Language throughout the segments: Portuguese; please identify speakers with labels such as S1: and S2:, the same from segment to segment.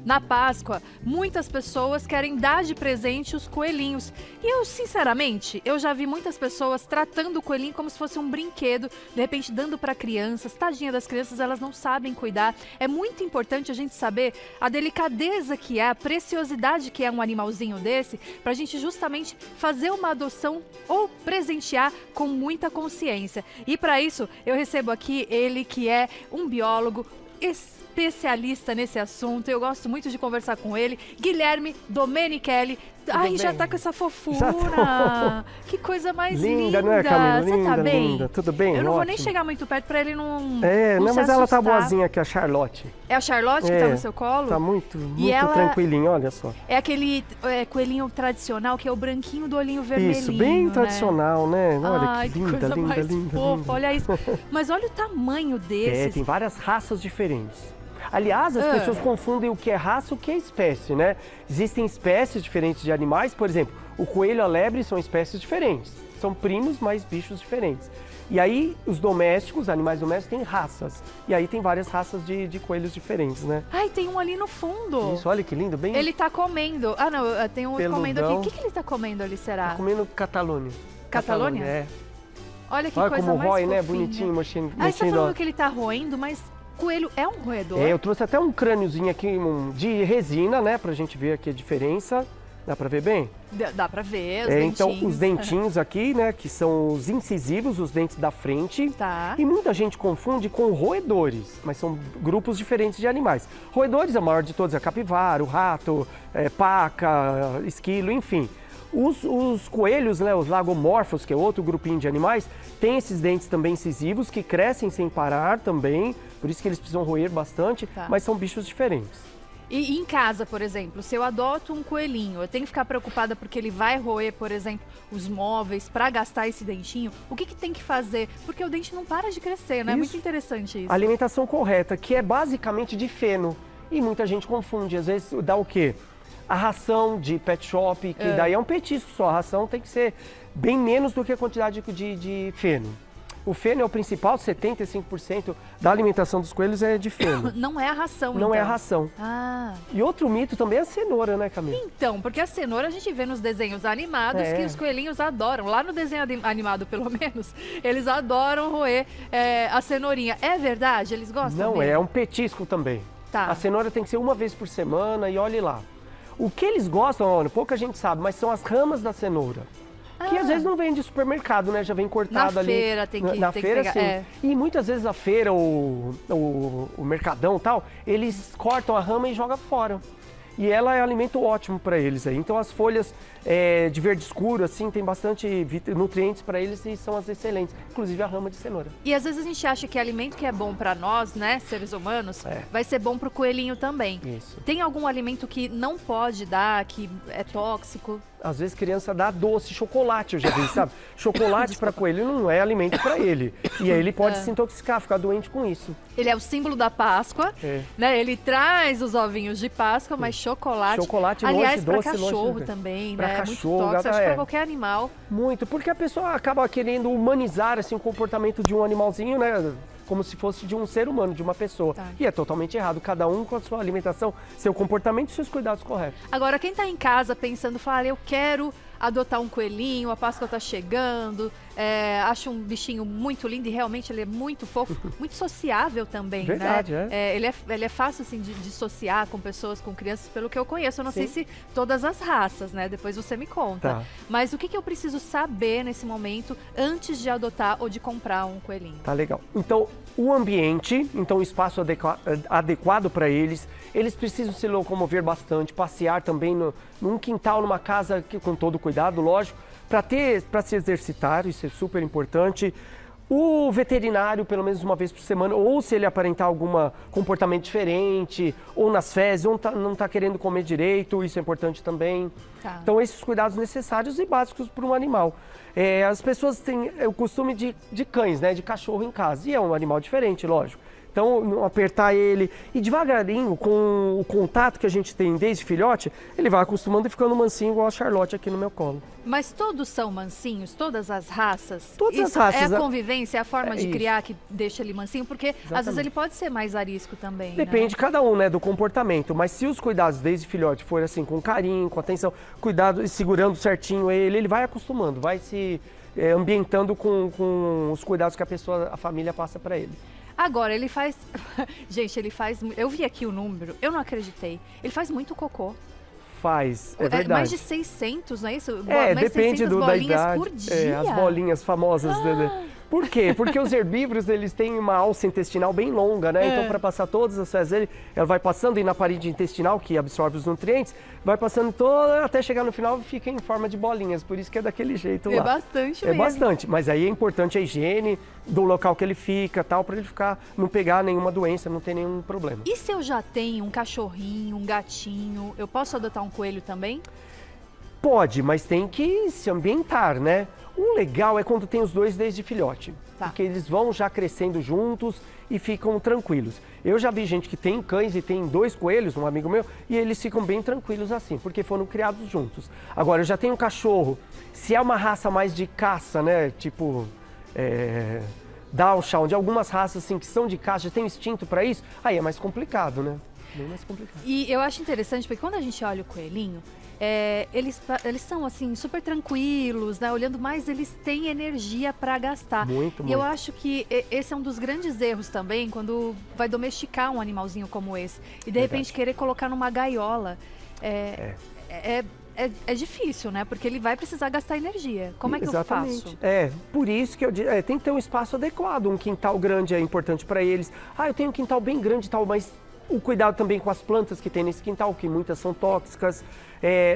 S1: Na Páscoa, muitas pessoas querem dar de presente os coelhinhos. E eu, sinceramente, eu já vi muitas pessoas tratando o coelhinho como se fosse um brinquedo, de repente dando para crianças. Tadinha das crianças, elas não sabem cuidar. É muito importante a gente saber a delicadeza que é, a preciosidade que é um animalzinho desse, para a gente justamente fazer uma adoção ou presentear com muita consciência. E para isso, eu recebo aqui ele que é um biólogo especialista nesse assunto. Eu gosto muito de conversar com ele, Guilherme Domenichelli. Ai, já tá com essa fofura. Que coisa mais linda.
S2: Linda, não é, Camila?
S1: Você
S2: Linda,
S1: tá bem?
S2: linda. Tudo bem?
S1: Eu não vou
S2: Ótimo.
S1: nem chegar muito perto pra ele não
S2: Não,
S1: se
S2: mas ela tá
S1: assustar.
S2: boazinha aqui, a Charlotte.
S1: É a Charlotte que tá no seu colo?
S2: Tá muito
S1: ela
S2: tranquilinho, olha só.
S1: É aquele coelhinho tradicional, que é o branquinho do olhinho vermelhinho,
S2: Isso, bem tradicional, né? Olha
S1: Ai,
S2: que linda,
S1: coisa
S2: linda,
S1: mais
S2: linda,
S1: fofa,
S2: linda.
S1: olha isso. Mas olha o tamanho desses.
S2: Tem várias raças diferentes. Aliás, as pessoas confundem o que é raça e o que é espécie, né? Existem espécies diferentes de animais, por exemplo, o coelho e a lebre são espécies diferentes. São primos, mas bichos diferentes. E aí, os domésticos, animais domésticos, têm raças. E aí tem várias raças de coelhos diferentes, né?
S1: Ai, tem um ali no fundo.
S2: Isso, olha que lindo, bem...
S1: Ele tá comendo. Ah, não, tem um outro comendo aqui.
S2: peludão.
S1: O que ele tá comendo ali, será?
S2: Tá comendo Catalônia.
S1: Catalônia?
S2: É.
S1: Olha que
S2: Olha
S1: coisa
S2: como
S1: mais
S2: rói, né?
S1: fofinha.
S2: Bonitinho, mexendo.
S1: Ah, você tá falando que ele tá roendo, mas coelho é um roedor?
S2: Eu trouxe até um crâniozinho aqui de resina, né? Pra gente ver aqui a diferença. Dá pra ver bem?
S1: Dá pra ver, os dentinhos.
S2: Então, os dentinhos aqui, né? Que são os incisivos, os dentes da frente.
S1: Tá.
S2: E muita gente confunde com roedores, mas são grupos diferentes de animais. Roedores, a maior de todos, é a capivara, o rato, paca, esquilo, enfim. Os coelhos, né, os lagomorfos, que é outro grupinho de animais, tem esses dentes também incisivos que crescem sem parar também, por isso que eles precisam roer bastante, mas são bichos diferentes.
S1: E em casa, por exemplo, se eu adoto um coelhinho, eu tenho que ficar preocupada porque ele vai roer, por exemplo, os móveis para gastar esse dentinho? O que tem que fazer? Porque o dente não para de crescer, né? É muito interessante isso.
S2: Alimentação correta, que é basicamente de feno, e muita gente confunde, às vezes dá o quê? A ração de pet shop, que daí é um petisco só, a ração tem que ser bem menos do que a quantidade de feno. O feno é o principal, 75% da alimentação dos coelhos é de feno.
S1: Não é a ração,
S2: Não
S1: então.
S2: é a ração.
S1: Ah.
S2: E outro mito também é a cenoura, né, Camila?
S1: Então, porque a cenoura a gente vê nos desenhos animados que os coelhinhos adoram. Lá no desenho animado, pelo menos, eles adoram roer a cenourinha. É verdade? Eles gostam
S2: Não,
S1: mesmo?
S2: é um petisco também.
S1: Tá.
S2: A cenoura tem que ser uma vez por semana e olhe lá. O que eles gostam, olha, pouca gente sabe, mas são as ramas da cenoura. Que às vezes não vem de supermercado, né? Já vem cortado ali.
S1: Na feira tem que
S2: Na feira,
S1: pegar,
S2: sim. E muitas vezes a feira, o mercadão e tal, eles cortam a rama e jogam fora. E ela é alimento ótimo para eles aí. Então as folhas de verde escuro, assim, tem bastante nutrientes para eles e são as excelentes. Inclusive a rama de cenoura.
S1: E às vezes a gente acha que alimento que é bom para nós, né, seres humanos, vai ser bom para o coelhinho também.
S2: Isso.
S1: Tem algum alimento que não pode dar, que é tóxico?
S2: Às vezes criança dá doce, chocolate, eu já vi, sabe? Chocolate para coelho não é alimento para ele. E aí ele pode se intoxicar, ficar doente com isso.
S1: Ele é o símbolo da Páscoa, né? Ele traz os ovinhos de Páscoa, mas chocolate...
S2: Chocolate
S1: aliás,
S2: longe,
S1: para
S2: doce,
S1: cachorro
S2: longe.
S1: também,
S2: Pra
S1: né?
S2: cachorro,
S1: muito tóxico, acho que para qualquer animal.
S2: Muito, porque a pessoa acaba querendo humanizar assim, o comportamento de um animalzinho, né? Como se fosse de um ser humano, de uma pessoa. E é totalmente errado. Cada um com a sua alimentação, seu comportamento e seus cuidados corretos.
S1: Agora, quem está em casa pensando, fala, eu quero adotar um coelhinho, a Páscoa está chegando, acho um bichinho muito lindo e realmente ele é muito fofo, muito sociável também,
S2: Verdade,
S1: né? Ele é fácil assim de dissociar com pessoas, com crianças, pelo que eu conheço. Eu não sei se todas as raças, né? Depois você me conta.
S2: Tá.
S1: Mas o que eu preciso saber nesse momento antes de adotar ou de comprar um coelhinho?
S2: Tá legal. Então, o ambiente, então o espaço adequado para eles precisam se locomover bastante, passear também num quintal, numa casa com todo cuidado, lógico, para se exercitar, isso é super importante. O veterinário, pelo menos uma vez por semana, ou se ele aparentar algum comportamento diferente, ou nas fezes, ou não está querendo comer direito, isso é importante também.
S1: Tá.
S2: Então, esses cuidados necessários e básicos para um animal. As pessoas têm o costume de cães, né, de cachorro em casa, e é um animal diferente, lógico. Então, não apertar ele. E devagarinho, com o contato que a gente tem desde filhote, ele vai acostumando e ficando mansinho igual a Charlotte aqui no meu colo.
S1: Mas todos são mansinhos? Todas as raças?
S2: Todas as
S1: Isso
S2: raças.
S1: É a convivência, é a forma de
S2: isso.
S1: criar que deixa ele mansinho? Porque às vezes
S2: Exatamente.
S1: ele pode ser mais arisco também,
S2: Depende
S1: né?
S2: de cada um, né, do comportamento. Mas se os cuidados desde filhote forem assim, com carinho, com atenção, cuidado, segurando certinho ele vai acostumando, vai se ambientando com os cuidados que a família passa para ele.
S1: Agora, ele faz... Gente, ele faz... Eu vi aqui o número, eu não acreditei. Ele faz muito cocô.
S2: Faz, é verdade.
S1: Mais de 600, não é isso?
S2: É,
S1: Mais
S2: depende
S1: 600
S2: da
S1: bolinhas
S2: idade.
S1: por dia.
S2: As bolinhas famosas. Por quê? Porque os herbívoros, eles têm uma alça intestinal bem longa, né? Então, para passar todas as fezes dele, ela vai passando e na parede intestinal, que absorve os nutrientes, vai passando toda, até chegar no final e fica em forma de bolinhas. Por isso que é daquele jeito lá.
S1: É bastante
S2: É
S1: mesmo.
S2: bastante, mas aí é importante a higiene do local que ele fica, tal, para ele não pegar nenhuma doença, não ter nenhum problema.
S1: E se eu já tenho um cachorrinho, um gatinho, eu posso adotar um coelho também?
S2: Pode, mas tem que se ambientar, né? O legal é quando tem os dois desde filhote,
S1: Tá.
S2: porque eles vão já crescendo juntos e ficam tranquilos. Eu já vi gente que tem cães e tem 2 coelhos, um amigo meu, e eles ficam bem tranquilos assim, porque foram criados juntos. Agora, eu já tenho um cachorro, se é uma raça mais de caça, né, tipo Dachshund, algumas raças assim que são de caça, já tem instinto para isso, aí é mais complicado, né? Bem mais complicado.
S1: E eu acho interessante, porque quando a gente olha o coelhinho, eles são assim super tranquilos, né? Olhando mais, eles têm energia para gastar.
S2: Muito,
S1: E eu
S2: muito.
S1: acho que esse é um dos grandes erros também, quando vai domesticar um animalzinho como esse. E de repente querer colocar numa gaiola. É difícil, né? Porque ele vai precisar gastar energia. Como é que
S2: Exatamente.
S1: eu faço?
S2: Por isso que eu digo, tem que ter um espaço adequado, um quintal grande é importante para eles. Eu tenho um quintal bem grande e tal, mas o cuidado também com as plantas que tem nesse quintal, que muitas são tóxicas.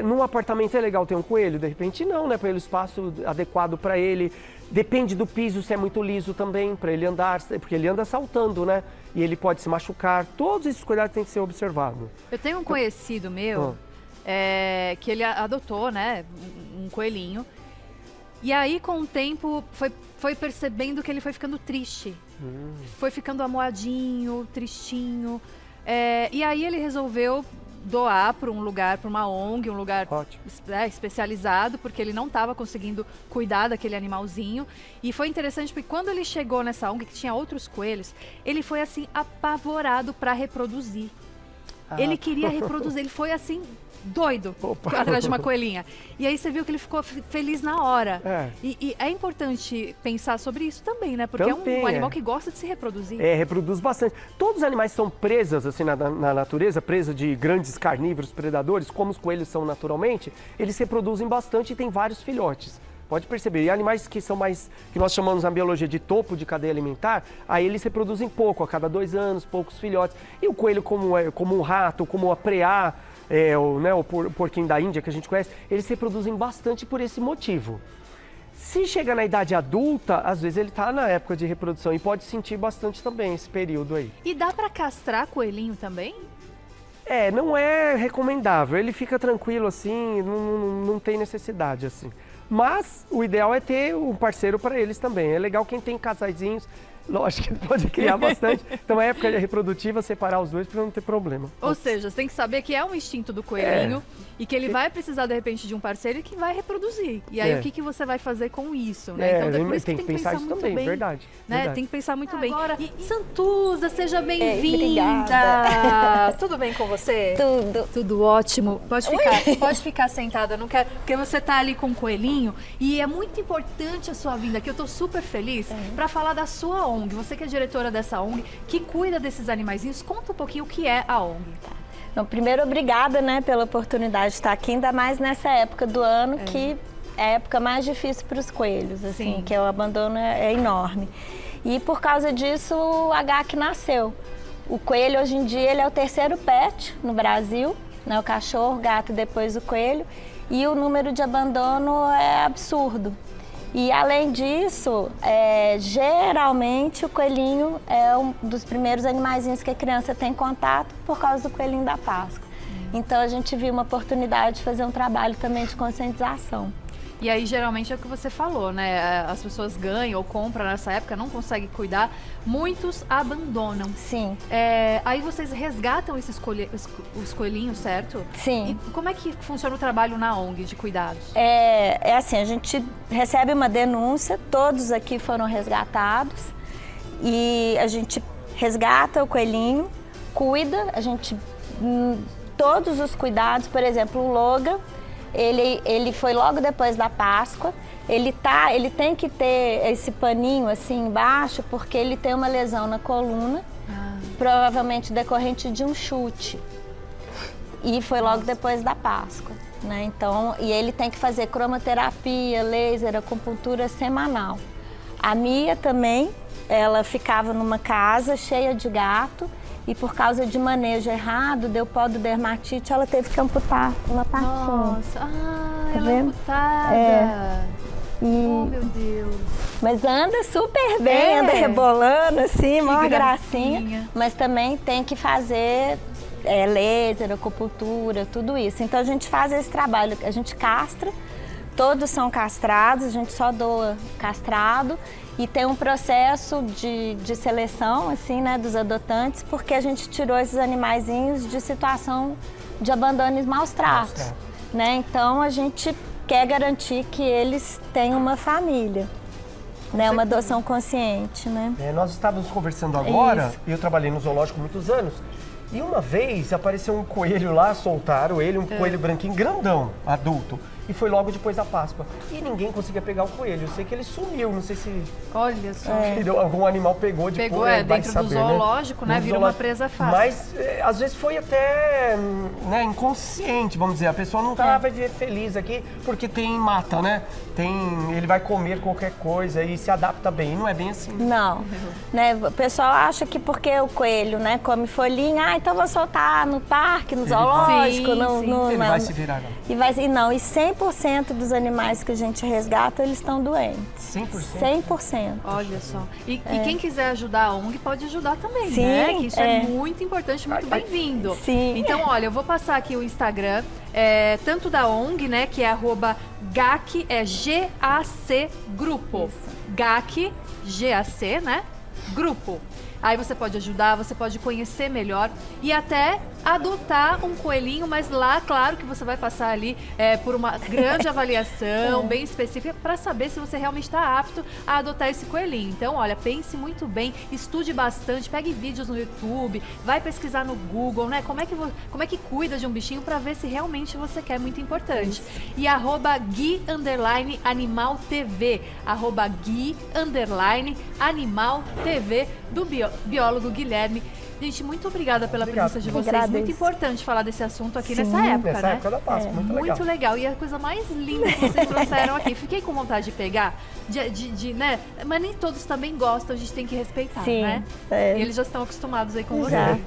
S2: Num apartamento é legal ter um coelho? De repente não, né? Para ele o espaço adequado para ele. Depende do piso, se é muito liso também, para ele andar, porque ele anda saltando, né? E ele pode se machucar. Todos esses cuidados têm que ser observados.
S1: Eu tenho um conhecido meu que ele adotou, né? Um coelhinho. E aí, com o tempo, foi percebendo que ele foi ficando triste. Foi ficando amoadinho, tristinho. E aí ele resolveu doar para um lugar, para uma ONG, um lugar especializado, porque ele não estava conseguindo cuidar daquele animalzinho. E foi interessante porque quando ele chegou nessa ONG, que tinha outros coelhos, ele foi assim apavorado para reproduzir. Ele queria reproduzir, ele foi assim doido atrás de uma coelhinha. E aí você viu que ele ficou feliz na hora. E é importante pensar sobre isso também, né? Porque
S2: Também
S1: é um animal que gosta de se reproduzir.
S2: Reproduz bastante. Todos os animais são presas assim na natureza, presa de grandes carnívoros, predadores, como os coelhos são naturalmente, eles se reproduzem bastante e tem vários filhotes. Pode perceber. E animais que são mais, que nós chamamos na biologia de topo de cadeia alimentar, aí eles reproduzem pouco, a cada 2 anos, poucos filhotes. E o coelho, como um rato, como a preá, o porquinho da Índia que a gente conhece, eles se reproduzem bastante por esse motivo. Se chega na idade adulta, às vezes ele está na época de reprodução e pode sentir bastante também esse período aí.
S1: E dá para castrar coelhinho também?
S2: Não é recomendável. Ele fica tranquilo assim, não tem necessidade assim. Mas o ideal é ter um parceiro para eles também. É legal quem tem casaizinhos, lógico que pode criar bastante. Então, é época reprodutiva, separar os dois para não ter problema.
S1: Ou seja, você tem que saber que é um instinto do coelhinho e que ele vai precisar, de repente, de um parceiro e que vai reproduzir. E aí, o que você vai fazer com isso, né? Então, por isso
S2: tem que pensar isso
S1: muito
S2: também,
S1: bem,
S2: verdade.
S1: Né? Tem que pensar muito bem.
S3: Agora,
S1: Santuza, seja bem-vinda!
S3: obrigada.
S1: Tudo bem com você?
S3: Tudo.
S1: Tudo ótimo. Pode ficar sentada, não quero, porque você tá ali com o coelhinho e é muito importante a sua vinda aqui. Eu tô super feliz para falar da sua ONG. Você que é diretora dessa ONG, que cuida desses animaizinhos, conta um pouquinho o que é a ONG.
S3: Então, primeiro, obrigada, né, pela oportunidade de estar aqui, ainda mais nessa época do ano, que é a época mais difícil para os coelhos, assim,
S1: Sim.
S3: que o abandono é enorme. E por causa disso, o HAC nasceu. O coelho, hoje em dia, ele é o 3º pet no Brasil, né, o cachorro, o gato e depois o coelho, e o número de abandono é absurdo. E além disso, geralmente o coelhinho é um dos primeiros animaizinhos que a criança tem contato por causa do coelhinho da Páscoa. Então a gente viu uma oportunidade de fazer um trabalho também de conscientização.
S1: E aí, geralmente, é o que você falou, né? As pessoas ganham ou compram nessa época, não conseguem cuidar. Muitos abandonam.
S3: Sim.
S1: Aí vocês resgatam os coelhinhos, certo?
S3: Sim.
S1: E como é que funciona o trabalho na ONG de cuidados?
S3: É assim, a gente recebe uma denúncia, todos aqui foram resgatados e a gente resgata o coelhinho, cuida, a gente todos os cuidados, por exemplo, o Logan, ele foi logo depois da Páscoa, ele tem que ter esse paninho assim embaixo porque ele tem uma lesão na coluna, provavelmente decorrente de um chute. E foi logo depois da Páscoa, né? Então, e ele tem que fazer cromoterapia, laser, acupuntura semanal. A Mia também, ela ficava numa casa cheia de gato e por causa de manejo errado, deu pododermatite, ela teve que amputar uma patinha.
S1: Nossa, ela é amputada. Oh, meu Deus.
S3: Mas anda super bem, anda rebolando assim, maior
S1: gracinha.
S3: gracinha. Mas também tem que fazer laser, acupuntura, tudo isso. Então a gente faz esse trabalho, a gente castra, todos são castrados, a gente só doa castrado e tem um processo de seleção assim, né, dos adotantes, porque a gente tirou esses animaizinhos de situação de abandono e maus tratos, né? Então a gente quer garantir que eles tenham uma família, né, uma adoção consciente, né?
S2: Nós estávamos conversando agora, eu trabalhei no zoológico há muitos anos, e uma vez apareceu um coelho lá, soltaram ele, um coelho branquinho, grandão, adulto. E foi logo depois da Páscoa. E ninguém conseguia pegar o coelho. Eu sei que ele sumiu, não sei se...
S1: Olha só.
S2: Algum animal pegou depois.
S1: Pegou,
S2: vai
S1: dentro
S2: saber,
S1: do zoológico, né? Vira uma presa fácil.
S2: Mas, às vezes, foi até inconsciente, vamos dizer. A pessoa não vai viver feliz aqui porque tem mata, né? Ele vai comer qualquer coisa e se adapta bem. Não é bem assim.
S3: Não. Né? O pessoal acha que porque o coelho, né, come folhinha, então vou soltar no parque, no zoológico.
S2: Ele vai se virar.
S3: Não. E 100% dos animais que a gente resgata, eles estão doentes.
S2: 100%?
S3: 100%.
S1: Olha só. E quem quiser ajudar a ONG pode ajudar também,
S3: Sim,
S1: né? Que isso é muito importante, muito bem-vindo.
S3: Sim.
S1: Então, olha, eu vou passar aqui o Instagram, tanto da ONG, né, que é @GAC, GAC Grupo. GAC, GAC, né? Grupo. Aí você pode ajudar, você pode conhecer melhor e até adotar um coelhinho, mas lá, claro que você vai passar ali por uma grande avaliação, bem específica, para saber se você realmente está apto a adotar esse coelhinho. Então, olha, pense muito bem, estude bastante, pegue vídeos no YouTube, vai pesquisar no Google, né? Como é que cuida de um bichinho para ver se realmente você quer, muito importante. E @Gui_AnimalTV, @Gui_AnimalTV, do biólogo Guilherme. Gente, muito obrigada pela presença de vocês.
S3: Agradeço.
S1: Muito importante falar desse assunto aqui nessa época,
S2: nessa
S1: né?
S2: época da Páscoa, muito legal.
S1: Muito legal. E a coisa mais linda que vocês trouxeram aqui. Fiquei com vontade de pegar, né? Mas nem todos também gostam, a gente tem que respeitar, né? E eles já estão acostumados aí com vocês.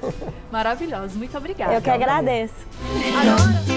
S1: Maravilhosos. Muito obrigada.
S3: Eu que agradeço.
S1: Agora...